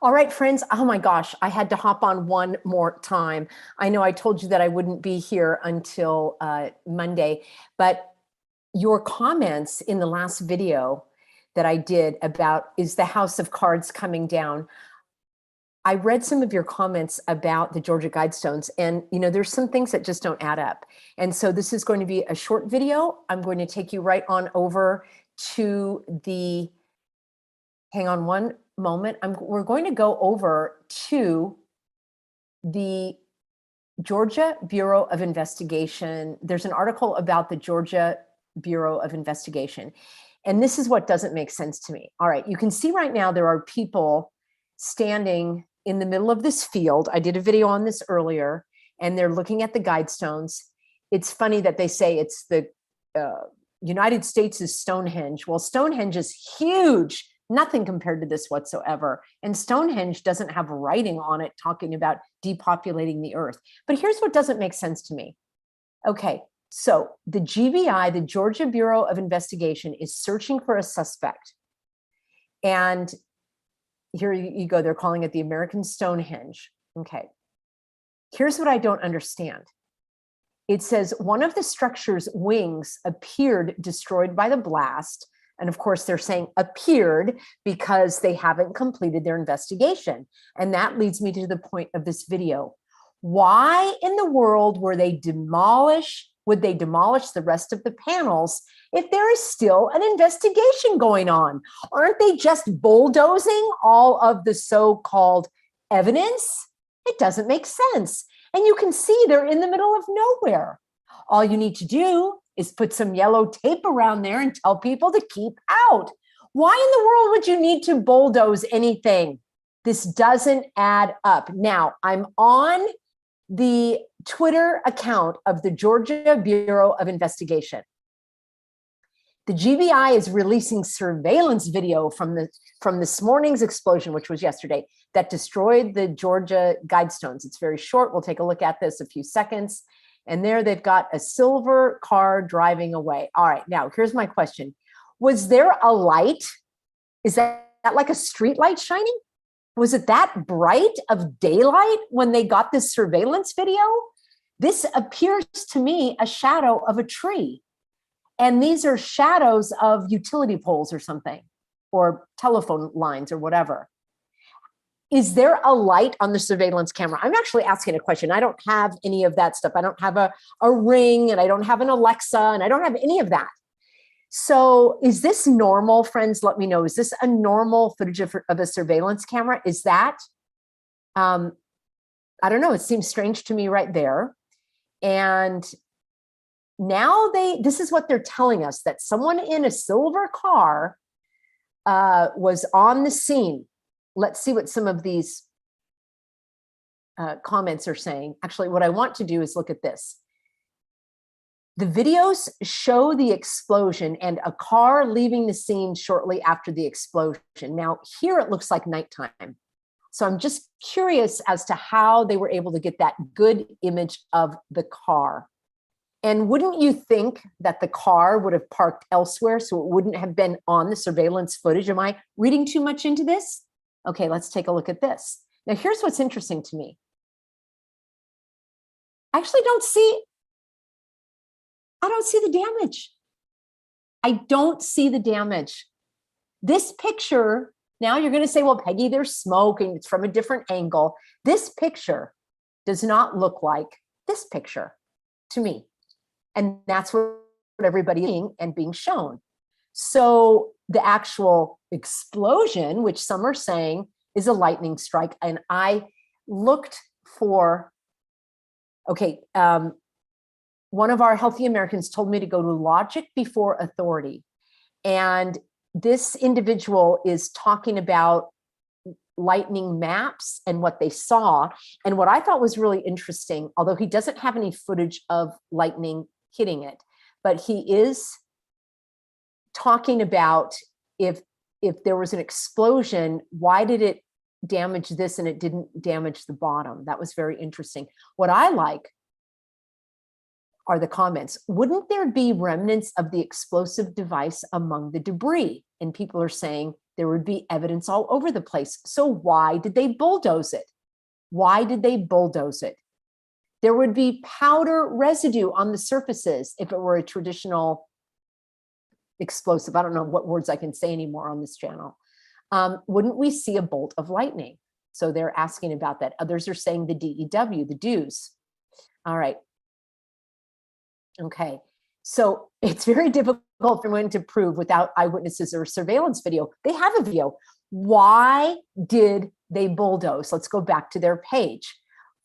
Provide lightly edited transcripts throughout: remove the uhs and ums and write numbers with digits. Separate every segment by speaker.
Speaker 1: All right, friends. Oh my gosh, I had to hop on one more time. I know I told you that I wouldn't be here until Monday, but your comments in the last video that I did about is the House of Cards coming down? I read some of your comments about the Georgia Guidestones, and there's some things that just don't add up. And so this is going to be a short video. I'm going to take you right on over to the, hang on one moment. We're going to go over to the Georgia Bureau of Investigation. There's an article about the Georgia Bureau of Investigation. And this is what doesn't make sense to me. All right, you can see right now there are people standing in the middle of this field. I did a video on this earlier, and they're looking at the Guidestones. It's funny that they say it's the United States is Stonehenge. Well, Stonehenge is huge, nothing compared to this whatsoever. And Stonehenge doesn't have writing on it talking about depopulating the earth. But here's what doesn't make sense to me. Okay, so the GBI, the Georgia Bureau of Investigation, is searching for a suspect. And here you go, they're calling it the American Stonehenge. Okay, here's what I don't understand. It says one of the structure's wings appeared destroyed by the blast. And of course, they're saying appeared because they haven't completed their investigation. And that leads me to the point of this video. Why in the world would they demolish the rest of the panels if there is still an investigation going on? Aren't they just bulldozing all of the so-called evidence? It doesn't make sense. And you can see they're in the middle of nowhere. All you need to do is put some yellow tape around there and tell people to keep out. Why in the world would you need to bulldoze anything? This doesn't add up. Now, I'm on the Twitter account of the Georgia Bureau of Investigation. The GBI is releasing surveillance video from this morning's explosion, which was yesterday, that destroyed the Georgia Guidestones. It's very short. We'll take a look at this a few seconds. And there they've got a silver car driving away. All right, now here's my question. Was there a light? Is that like a street light shining? Was it that bright of daylight when they got this surveillance video? This appears to me a shadow of a tree. And these are shadows of utility poles or something, or telephone lines or whatever. Is there a light on the surveillance camera? I'm actually asking a question. I don't have any of that stuff. I don't have a Ring, and I don't have an Alexa, and I don't have any of that. So is this normal, friends? Let me know. Is this a normal footage of a surveillance camera? Is that, I don't know. It seems strange to me right there. And now this is what they're telling us, that someone in a silver car was on the scene. Let's see what some of these comments are saying. Actually, what I want to do is look at this. The videos show the explosion and a car leaving the scene shortly after the explosion. Now, here it looks like nighttime. So I'm just curious as to how they were able to get that good image of the car. And wouldn't you think that the car would have parked elsewhere so it wouldn't have been on the surveillance footage? Am I reading too much into this? Okay, let's take a look at this. Now, here's what's interesting to me. I actually don't see the damage. I don't see the damage. This picture, now you're going to say, well, Peggy, there's smoke and it's from a different angle. This picture does not look like this picture to me. And that's what everybody is seeing and being shown. So the actual explosion, which some are saying is a lightning strike, and I looked for, okay, one of our Healthy Americans told me to go to logic before authority. And this individual is talking about lightning maps and what they saw. And what I thought was really interesting, although he doesn't have any footage of lightning hitting it, but he is talking about if there was an explosion, why did it damage this and it didn't damage the bottom? That was very interesting. What I like are the comments. Wouldn't there be remnants of the explosive device among the debris? And people are saying There would be evidence all over the place. So why did they bulldoze it? Why did they bulldoze it? There would be powder residue on the surfaces if it were a traditional explosive. I don't know what words I can say anymore on this channel. Wouldn't we see a bolt of lightning? So they're asking about that. Others are saying the DEW, the DEWs. All right. Okay. So it's very difficult for anyone to prove without eyewitnesses or surveillance video. They have a video. Why did they bulldoze? Let's go back to their page.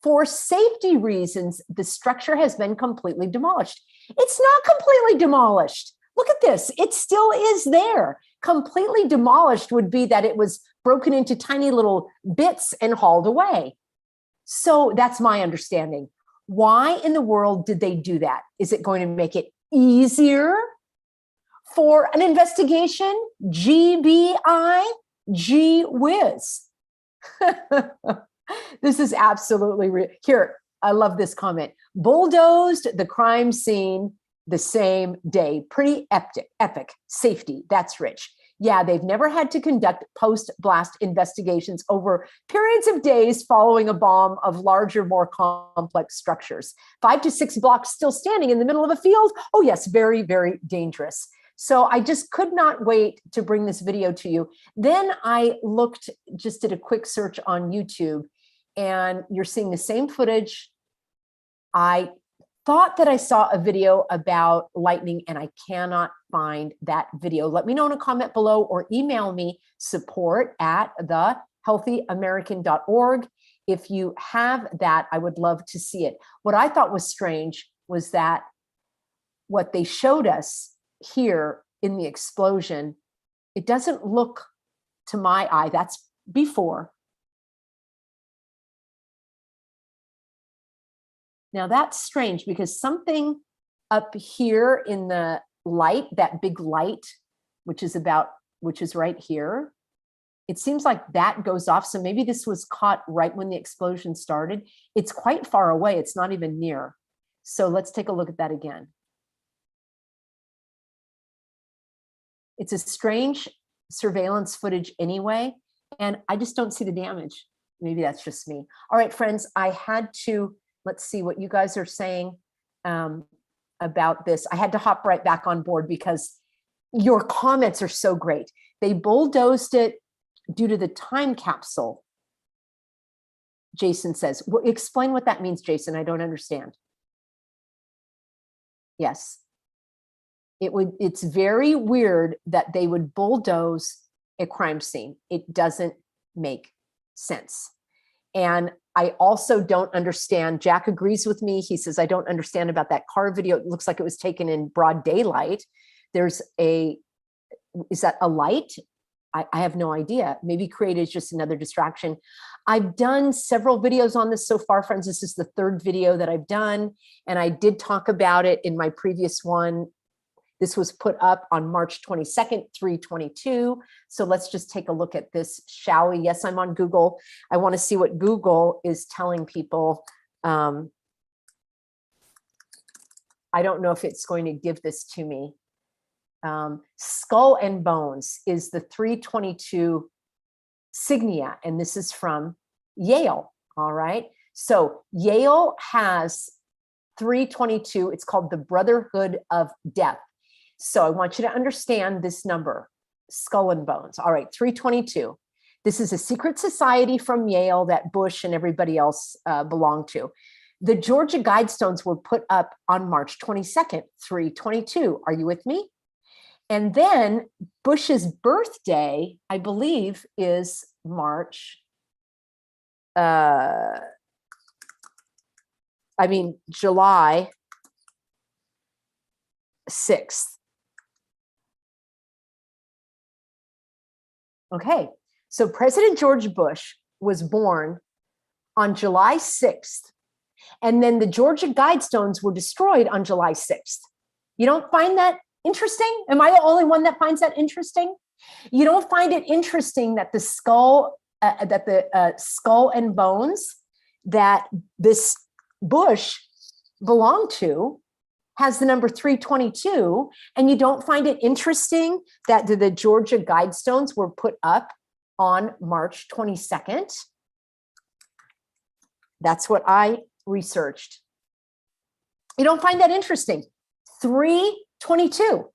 Speaker 1: For safety reasons, the structure has been completely demolished. It's not completely demolished. Look at this. It still is there. Completely demolished would be that it was broken into tiny little bits and hauled away. So that's my understanding. Why in the world did they do that? Is it going to make it easier for an investigation? GBI? Gee whiz. This is absolutely real. Here, I love this comment. Bulldozed the crime scene the same day. Pretty epic. Safety, that's rich. Yeah, they've never had to conduct post-blast investigations over periods of days following a bomb of larger, more complex structures. 5 to 6 blocks still standing in the middle of a field. Oh yes, very, very dangerous. So I just could not wait to bring this video to you. Then I just did a quick search on YouTube, and you're seeing the same footage. I thought that I saw a video about lightning, and I cannot find that video. Let me know in a comment below or email me support@thehealthyamerican.org. If you have that, I would love to see it. What I thought was strange was that what they showed us here in the explosion, it doesn't look, to my eye, that's before. Now that's strange because something up here in the light, that big light, which is right here, it seems like that goes off. So maybe this was caught right when the explosion started. It's quite far away. It's not even near. So let's take a look at that again. It's a strange surveillance footage anyway, and I just don't see the damage. Maybe that's just me. All right, friends, I had to, let's see what you guys are saying about this. I had to hop right back on board because your comments are so great. They bulldozed it due to the time capsule, Jason says. Well, explain what that means, Jason. I don't understand. Yes. It's very weird that they would bulldoze a crime scene. It doesn't make sense. And I also don't understand, Jack agrees with me. He says, I don't understand about that car video. It looks like it was taken in broad daylight. Is that a light? I have no idea. Maybe created is just another distraction. I've done several videos on this so far, friends. This is the 3rd video that I've done. And I did talk about it in my previous one. This was put up on March 22nd, 3/22. So let's just take a look at this, shall we? Yes, I'm on Google. I want to see what Google is telling people. I don't know if it's going to give this to me. Skull and Bones is the 3/22 Signia, and this is from Yale, all right? So Yale has 3/22. It's called the Brotherhood of Death. So I want you to understand this number, Skull and Bones. All right, 3/22. This is a secret society from Yale that Bush and everybody else belonged to. The Georgia Guidestones were put up on March 22nd, 3/22. Are you with me? And then Bush's birthday, I believe, is July 6th. Okay, so President George Bush was born on July 6th, and then the Georgia Guidestones were destroyed on July 6th. You don't find that interesting? Am I the only one that finds that interesting? You don't find it interesting that the skull and bones that this Bush belonged to has the number 322, and you don't find it interesting that the Georgia Guidestones were put up on March 22nd? That's what I researched. You don't find that interesting? 322.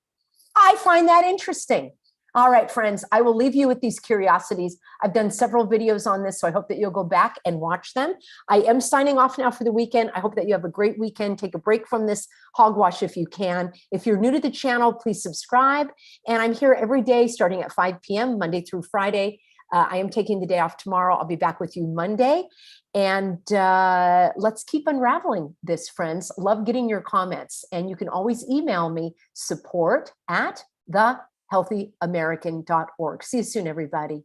Speaker 1: I find that interesting. All right, friends, I will leave you with these curiosities. I've done several videos on this, so I hope that you'll go back and watch them. I am signing off now for the weekend. I hope that you have a great weekend. Take a break from this hogwash if you can. If you're new to the channel, please subscribe. And I'm here every day starting at 5 p.m., Monday through Friday. I am taking the day off tomorrow. I'll be back with you Monday. And let's keep unraveling this, friends. Love getting your comments. And you can always email me, support@thehealthyamerican.org. See you soon, everybody.